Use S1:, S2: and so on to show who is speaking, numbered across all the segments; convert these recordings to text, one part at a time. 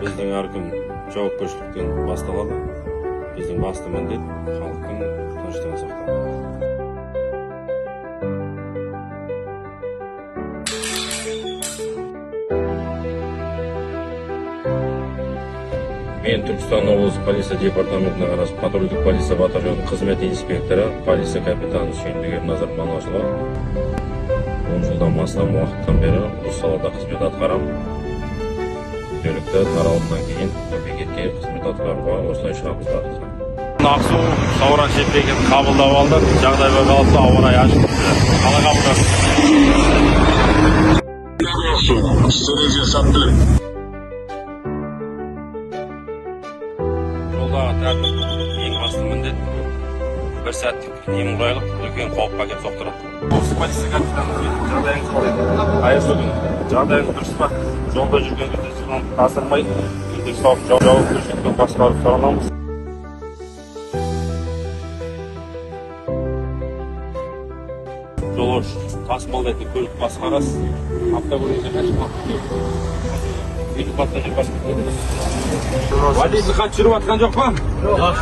S1: Біздің әркім жауапкершіліктен басталады. Біздің басты міндет халықтың тыныштығын сақтау. Мен Түркістан облысы полиция департаментіне қарасты патрульдік полиция батальоны қызмет инспекторы, полиция капитаны Сүйіндік Ерназар Манашұлы. 10 жылдан астам уақыттан бері осы салада қызмет атқарамын. Күнделікті таралымнан кейін бекетке қызмет атқаруға осылайша абыздадық. Ақсу Сауран шетпеген қабылдап алды. Жағдайға қалыпты ауа райы ашық. Қалай қабылдадық? Жолдағы тәртіп ең басты міндет. Бір сәттік немқұрайлық үлкен қауіп әкеліп соқтырады. Осы полиция капитаны жағдайыңыз қалай? Қайырсудың жағдайыңыз дұрыс па? Жолда жүрген кезде сырғанып тасырмай, үйдегі сауып жауапкершілікпен басқарып сұрағанбыз. Жолаушы тасымалдайтын көлік басқарасыз. Автокөлікте водитель хат жүріп жатқан жоқ па?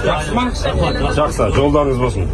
S1: Жақсы ма? Жақсы, жолдарыңыз болсын.